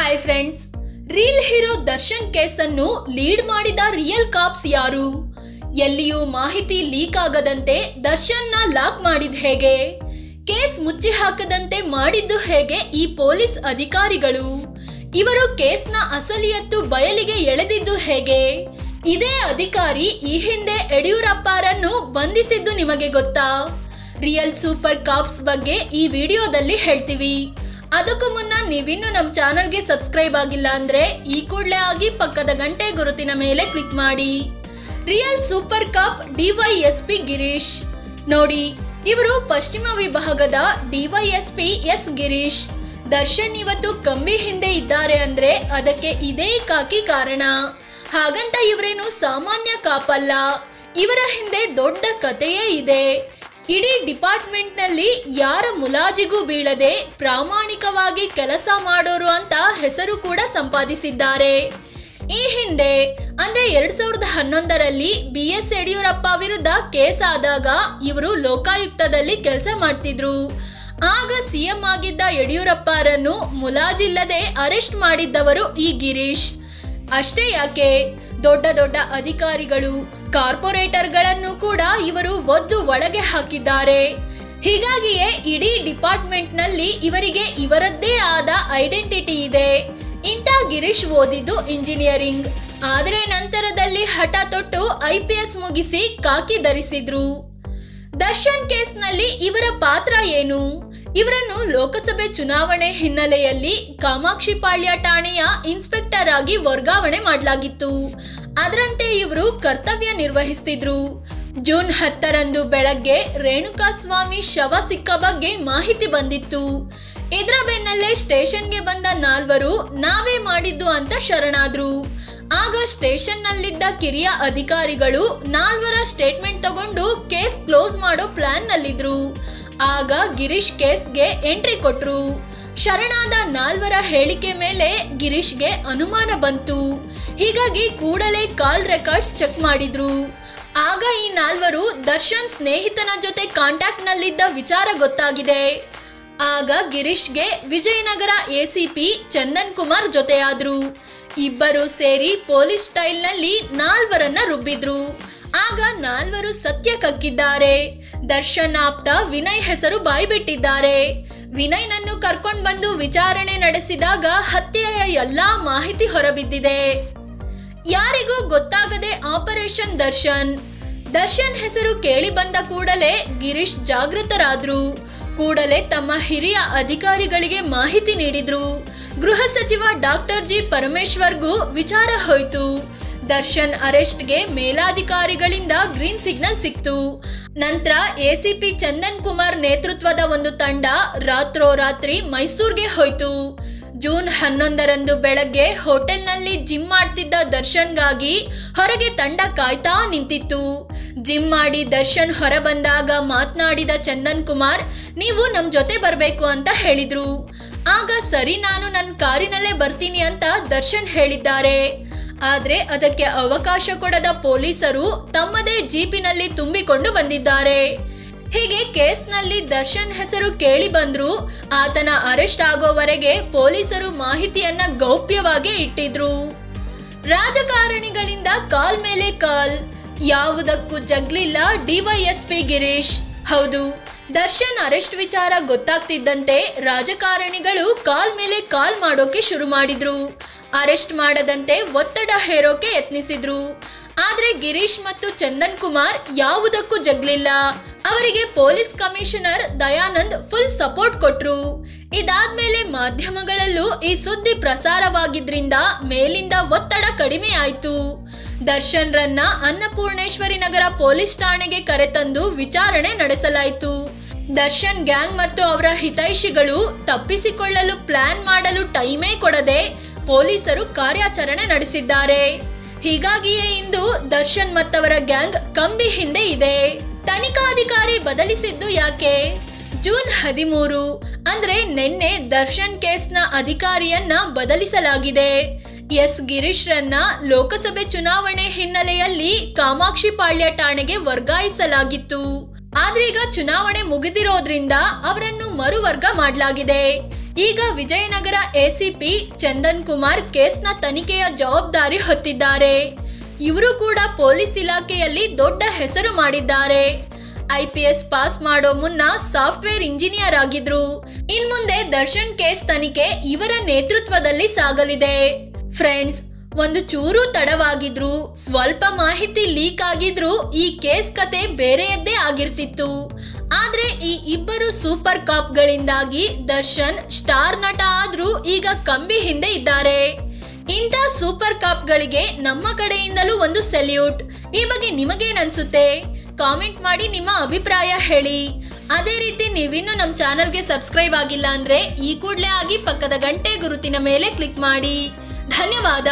Hi friends, reel hero Darshan case ಅನ್ನು lead ಮಾಡಿದ real cops ಯಾರು? ಎಲ್ಲಿಯೂ ಮಾಹಿತಿ ಲೀಕ್ ಆಗದಂತೆ ದರ್ಶನ್ ನ ಲಾಕ್ ಮಾಡಿದ ಹೇಗೆ? ಕೇಸ್ ಮುಚ್ಚಿ ಹಾಕದಂತೆ ಮಾಡಿದ್ದು ಹೇಗೆ ಈ ಪೊಲೀಸ್ ಅಧಿಕಾರಿಗಳು? ಇವರು ಕೇಸ್ನ ಅಸಲಿಯತ್ತು ಬಯಲಿಗೆ ಎಳೆದಿದ್ದು ಹೇಗೆ? ಇದೇ ಅಧಿಕಾರಿ ಈ ಹಿಂದೆ ಯಡಿಯೂರಪ್ಪರನ್ನು ಬಂಧಿಸಿದ್ದು ನಿಮಗೆ ಗೊತ್ತಾ? ರಿಯಲ್ ಸೂಪರ್ ಕಾಪ್ಸ್ ಬಗ್ಗೆ ಈ ವಿಡಿಯೋದಲ್ಲಿ ಹೇಳ್ತೀವಿ. ಅದಕ್ಕೂ ಮುನ್ನ ನೀವಿನ್ನು ನಮ್ಮ ಚಾನಲ್ಗೆ ಸಬ್ಸ್ಕ್ರೈಬ್ ಆಗಿಲ್ಲ ಅಂದ್ರೆ ಈ ಕೂಡಲೇ ಆಗಿ ಪಕ್ಕದ ಗಂಟೆ ಗುರುತಿನ ಮೇಲೆ ಕ್ಲಿಕ್ ಮಾಡಿ. ರಿಯಲ್ ಸೂಪರ್ ಕಾಪ್ ಡಿವೈಎಸ್ಪಿ ಗಿರೀಶ್. ನೋಡಿ, ಇವರು ಪಶ್ಚಿಮ ವಿಭಾಗದ ಡಿವೈಎಸ್ಪಿ ಎಸ್ ಗಿರೀಶ್. ದರ್ಶನ್ ಇವತ್ತು ಕಂಬಿ ಹಿಂದೆ ಇದ್ದಾರೆ ಅಂದ್ರೆ ಅದಕ್ಕೆ ಇದೇ ಕಾಕಿ ಕಾರಣ. ಹಾಗಂತ ಇವರೇನು ಸಾಮಾನ್ಯ ಕಾಪ್ ಅಲ್ಲ, ಇವರ ಹಿಂದೆ ದೊಡ್ಡ ಕಥೆಯೇ ಇದೆ. ಇಡೀ ಡಿಪಾರ್ಟ್ಮೆಂಟ್ ನಲ್ಲಿ ಯಾರ ಮುಲಾಜಿಗೂ ಬೀಳದೆ ಪ್ರಾಮಾಣಿಕವಾಗಿ ಕೆಲಸ ಮಾಡೋರು ಅಂತ ಹೆಸರು ಕೂಡ ಸಂಪಾದಿಸಿದ್ದಾರೆ. ಈ ಹಿಂದೆ ಅಂದ್ರೆ 2011ರಲ್ಲಿ BS ಯಡಿಯೂರಪ್ಪ ವಿರುದ್ಧ ಕೇಸ್ ಆದಾಗ ಇವರು ಲೋಕಾಯುಕ್ತದಲ್ಲಿ ಕೆಲಸ ಮಾಡ್ತಿದ್ರು. ಆಗ ಸಿಎಂ ಆಗಿದ್ದ ಯಡಿಯೂರಪ್ಪರನ್ನು ಮುಲಾಜಿಲ್ಲದೆ ಅರೆಸ್ಟ್ ಮಾಡಿದ್ದವರು ಈ ಗಿರೀಶ್. ಅಷ್ಟೇ ಯಾಕೆ, ದೊಡ್ಡ ದೊಡ್ಡ ಅಧಿಕಾರಿಗಳು, ಕಾರ್ಪೊರೇಟರ್ಗಳನ್ನು ಕೂಡ ಇವರು ಒದ್ದು ಒಳಗೆ ಹಾಕಿದ್ದಾರೆ. ಹೀಗಾಗಿಯೇ ಇಡೀ ಡಿಪಾರ್ಟ್ಮೆಂಟ್ ನಲ್ಲಿ ಇವರಿಗೆ ಇವರದ್ದೇ ಆದ ಐಡೆಂಟಿಟಿ ಇದೆ. ಇಂಥ ಗಿರೀಶ್ ಓದಿದ್ದು ಇಂಜಿನಿಯರಿಂಗ್, ಆದರೆ ನಂತರದಲ್ಲಿ ಹಠ ತೊಟ್ಟು IPS ಮುಗಿಸಿ ಕಾಕಿ ಧರಿಸಿದ್ರು. ದರ್ಶನ್ ಕೇಸ್ನಲ್ಲಿ ಇವರ ಪಾತ್ರ ಏನು? ಇವರನ್ನು ಲೋಕಸಭೆ ಚುನಾವಣೆ ಹಿನ್ನೆಲೆಯಲ್ಲಿ ಕಾಮಾಕ್ಷಿಪಾಳ್ಯ ಠಾಣೆಯ ಇನ್ಸ್ಪೆಕ್ಟರ್ ಆಗಿ ವರ್ಗಾವಣೆ ಮಾಡಲಾಗಿತ್ತು. ಅದರಂತೆ ಇವರು ಕರ್ತವ್ಯ ನಿರ್ವಹಿಸುತ್ತಿದ್ರು. ಜೂನ್ 10ರಂದು ಬೆಳಗ್ಗೆ ರೇಣುಕಾಸ್ವಾಮಿ ಶವ ಸಿಕ್ಕ ಬಗ್ಗೆ ಮಾಹಿತಿ ಬಂದಿತ್ತು. ಇದರ ಬೆನ್ನಲ್ಲೇ ಸ್ಟೇಷನ್ಗೆ ಬಂದ 4 ನಾವೇ ಮಾಡಿದ್ದು ಅಂತ ಶರಣಾದ್ರು. ಆಗ ಸ್ಟೇಷನ್ ನಲ್ಲಿದ್ದ ಕಿರಿಯ ಅಧಿಕಾರಿಗಳು 4 ಸ್ಟೇಟ್ಮೆಂಟ್ ತಗೊಂಡು ಕೇಸ್ ಕ್ಲೋಸ್ ಮಾಡೋ ಪ್ಲಾನ್ ನಲ್ಲಿದ್ರು. ಆಗ ಗಿರೀಶ್ ಕೇಸ್ಗೆ ಎಂಟ್ರಿ ಕೊಟ್ರು. ಶರಣಾದ 4 ಹೇಳಿಕೆ ಮೇಲೆ ಗಿರೀಶ್ಗೆ ಅನುಮಾನ ಬಂತು. ಹೀಗಾಗಿ ಕೂಡಲೇ ಕಾಲ್ ರೆಕಾರ್ಡ್ಸ್ ಚೆಕ್ ಮಾಡಿದ್ರು. ಆಗ ಈ 4 ದರ್ಶನ್ ಸ್ನೇಹಿತನ ಜೊತೆ ಕಾಂಟ್ಯಾಕ್ಟ್ ನಲ್ಲಿದ್ದ ವಿಚಾರ ಗೊತ್ತಾಗಿದೆ. ಆಗ ಗಿರೀಶ್ಗೆ ವಿಜಯನಗರ ACP ಚಂದನ್ ಕುಮಾರ್ ಜೊತೆಯಾದ್ರು. ಇಬ್ಬರು ಸೇರಿ ಪೊಲೀಸ್ ಸ್ಟೈಲ್ ನಲ್ಲಿ 4ರನ್ನ ರುಬ್ಬಿದ್ರು. ಆಗ 4 ಸತ್ಯ ಕಕ್ಕಿದ್ದಾರೆ. ದರ್ಶನ್ ಆಪ್ತ ವಿನಯ್ ಹೆಸರು ಬಾಯ್ಬಿಟ್ಟಿದ್ದಾರೆ. ವಿನಯ್ನನ್ನು ಕರ್ಕೊಂಡು ಬಂದು ವಿಚಾರಣೆ ನಡೆಸಿದಾಗ ಹತ್ಯೆಯ ಎಲ್ಲಾ ಮಾಹಿತಿ ಹೊರಬಿದ್ದಿದೆ. ಯಾರಿಗೂ ಗೊತ್ತಾಗದೆ ಆಪರೇಷನ್ ದರ್ಶನ್ ಹೆಸರು ಕೇಳಿ ಬಂದ ಕೂಡಲೇ ಗಿರೀಶ್ ಜಾಗೃತರಾದ್ರು. ಕೂಡಲೇ ತಮ್ಮ ಹಿರಿಯ ಅಧಿಕಾರಿಗಳಿಗೆ ಮಾಹಿತಿ ನೀಡಿದ್ರು. ಗೃಹ ಸಚಿವ ಡಾಕ್ಟರ್ G ಪರಮೇಶ್ವರ್ಗೂ ವಿಚಾರ ಹೋಯ್ತು. ದರ್ಶನ್ ಅರೆಸ್ಟ್ಗೆ ಮೇಲಾಧಿಕಾರಿಗಳಿಂದ ಗ್ರೀನ್ ಸಿಗ್ನಲ್ ಸಿಕ್ತು. ನಂತರ ACP ಚಂದನ್ ಕುಮಾರ್ ನೇತೃತ್ವದ ಒಂದು ತಂಡ ರಾತ್ರೋರಾತ್ರಿ ಮೈಸೂರಿಗೆ ಹೋಯ್ತು. ಜೂನ್ 11ರಂದು ಬೆಳಗ್ಗೆ ಹೋಟೆಲ್ನಲ್ಲಿ ಜಿಮ್ ಮಾಡ್ತಿದ್ದ ದರ್ಶನ್ಗಾಗಿ ಹೊರಗೆ ತಂಡ ಕಾಯ್ತಾ ನಿಂತಿತ್ತು. ಜಿಮ್ ಮಾಡಿ ದರ್ಶನ್ ಹೊರ ಬಂದಾಗ ಮಾತನಾಡಿದ ಚಂದನ್ ಕುಮಾರ್, ನೀವು ನಮ್ ಜೊತೆ ಬರ್ಬೇಕು ಅಂತ ಹೇಳಿದ್ರು. ಆಗ ಸರಿ, ನಾನು ನನ್ನ ಕಾರಿನಲ್ಲೇ ಬರ್ತೀನಿ ಅಂತ ದರ್ಶನ್ ಹೇಳಿದ್ದಾರೆ. ಆದ್ರೆ ಅದಕ್ಕೆ ಅವಕಾಶ ಕೊಡದ ಪೊಲೀಸರು ತಮ್ಮದೇ ಜೀಪಿನಲ್ಲಿ ತುಂಬಿಕೊಂಡು ಬಂದಿದ್ದಾರೆ. ಹೀಗೆ ಕೇಸ್ನಲ್ಲಿ ದರ್ಶನ್ ಹೆಸರು ಕೇಳಿ ಬಂದ್ರು. ಆತನ ಅರೆಸ್ಟ್ ಆಗೋವರೆಗೆ ಪೊಲೀಸರು ಮಾಹಿತಿಯನ್ನ ಗೌಪ್ಯವಾಗಿ ಇಟ್ಟಿದ್ರು. ರಾಜಕಾರಣಿಗಳಿಂದ ಕಾಲ್ ಮೇಲೆ ಕಾಲ್, ಯಾವುದಕ್ಕೂ ಜಗ್ಲಿಲ್ಲ DYSP ಗಿರೀಶ್. ಹೌದು, ದರ್ಶನ್ ಅರೆಸ್ಟ್ ವಿಚಾರ ಗೊತ್ತಾಗ್ತಿದ್ದಂತೆ ರಾಜಕಾರಣಿಗಳು ಕಾಲ್ ಮೇಲೆ ಕಾಲ್ ಮಾಡೋಕೆ ಶುರು ಮಾಡಿದ್ರು. ಅರೆಸ್ಟ್ ಮಾಡದಂತೆ ಒತ್ತಡ ಹೇರೋಕೆ ಯತ್ನಿಸಿದ್ರು. ಆದ್ರೆ ಗಿರೀಶ್ ಮತ್ತು ಚಂದನ್ ಕುಮಾರ್ ಯಾವುದಕ್ಕೂ ಜಗ್ಲಿಲ್ಲ. ಅವರಿಗೆ police commissioner Dayanand full support ಕೊಟ್ರು. ಇದಾದ್ಮೇಲೆ ಮಾಧ್ಯಮಗಳಲ್ಲೂ ಈ ಸುದ್ದಿ ಪ್ರಸಾರವಾಗಿದ್ರಿಂದ ಮೇಲಿಂದ ಒತ್ತಡ ಕಡಿಮೆ ಆಯ್ತು. ದರ್ಶನ್ ರನ್ನ ಅನ್ನಪೂರ್ಣೇಶ್ವರಿ ನಗರ ಪೊಲೀಸ್ ಠಾಣೆಗೆ ಕರೆತಂದು ವಿಚಾರಣೆ ನಡೆಸಲಾಯಿತು. ದರ್ಶನ್ ಗ್ಯಾಂಗ್ ಮತ್ತು ಅವರ ಹಿತೈಷಿಗಳು ತಪ್ಪಿಸಿಕೊಳ್ಳಲು ಪ್ಲಾನ್ ಮಾಡಲು ಟೈಮೇ ಕೊಡದೆ ಪೊಲೀಸರು ಕಾರ್ಯಾಚರಣೆ ನಡೆಸಿದ್ದಾರೆ. ಹೀಗಾಗಿಯೇ ಇಂದು ದರ್ಶನ್ ಮತ್ತವರ ಗ್ಯಾಂಗ್ ಕಂಬಿ ಹಿಂದೆ ಇದೆ. ತನಿಖಾಧಿಕಾರಿ ಬದಲಿಸಿದ್ದು ಯಾಕೆ? ಜೂನ್ 13 ಅಂದ್ರೆ ನಿನ್ನೆ ದರ್ಶನ್ ಕೇಸ್ನ ಅಧಿಕಾರಿಯನ್ನ ಬದಲಿಸಲಾಗಿದೆ. ಎಸ್ ಗಿರೀಶ್ ರನ್ನ ಲೋಕಸಭೆ ಚುನಾವಣೆ ಹಿನ್ನೆಲೆಯಲ್ಲಿ ಕಾಮಾಕ್ಷಿಪಾಳ್ಯ ಠಾಣೆಗೆ ವರ್ಗಾಯಿಸಲಾಗಿತ್ತು. ಆದ್ರೀಗ ಚುನಾವಣೆ ಮುಗಿದಿರೋದ್ರಿಂದ ಅವರನ್ನು ಮರುವರ್ಗ ಮಾಡಲಾಗಿದೆ. ಈಗ ವಿಜಯನಗರ ಎಸಿಪಿ ಚಂದನ್ ಕುಮಾರ್ ಕೇಸ್ನ ತನಿಖೆಯ ಜವಾಬ್ದಾರಿ ಹೊತ್ತಿದ್ದಾರೆ. ಇವರು ಕೂಡ ಪೊಲೀಸ್ ಇಲಾಖೆಯಲ್ಲಿ ದೊಡ್ಡ ಹೆಸರು ಮಾಡಿದ್ದಾರೆ. IPS ಪಾಸ್ ಮಾಡೋ ಮುನ್ನ ಸಾಫ್ಟ್ವೇರ್ ಇಂಜಿನಿಯರ್ ಆಗಿದ್ರು. ಇನ್ಮುಂದೆ ದರ್ಶನ್ ಕೇಸ್ ತನಿಖೆ ಇವರ ನೇತೃತ್ವದಲ್ಲಿ ಸಾಗಲಿದೆ. ಫ್ರೆಂಡ್ಸ್, ಒಂದು ಚೂರು ತಡವಾಗಿದ್ರು, ಸ್ವಲ್ಪ ಮಾಹಿತಿ ಲೀಕ್ ಆಗಿದ್ರು ಈ ಕೇಸ್ ಕತೆ ಬೇರೆಯದ್ದೇ ಆಗಿರ್ತಿತ್ತು. ಆದ್ರೆ ಈ ಇಬ್ಬರು ಸೂಪರ್ ಕಾಪ್ಗಳಿಂದಾಗಿ ದರ್ಶನ್ ಸ್ಟಾರ್ ನಟ ಆದ್ರೂ ಈಗ ಕಂಬಿ ಹಿಂದೆ ಇದ್ದಾರೆ. ಇಂಥ ಸೂಪರ್ ಕಾಪ್ಗಳಿಗೆ ನಮ್ಮ ಕಡೆಯಿಂದಲೂ ಒಂದು ಸೆಲ್ಯೂಟ್. ಈ ಬಗ್ಗೆ ನಿಮಗೇನನ್ಸುತ್ತೆ? ಕಾಮೆಂಟ್ ಮಾಡಿ ನಿಮ್ಮ ಅಭಿಪ್ರಾಯ ಹೇಳಿ. ಅದೇ ರೀತಿ ನೀವಿನ್ನು ನಮ್ಮ ಚಾನಲ್ಗೆ ಸಬ್ಸ್ಕ್ರೈಬ್ ಆಗಿಲ್ಲ ಅಂದ್ರೆ ಈ ಕೂಡಲೇ ಆಗಿ ಪಕ್ಕದ ಗಂಟೆ ಗುರುತಿನ ಮೇಲೆ ಕ್ಲಿಕ್ ಮಾಡಿ. ಧನ್ಯವಾದ.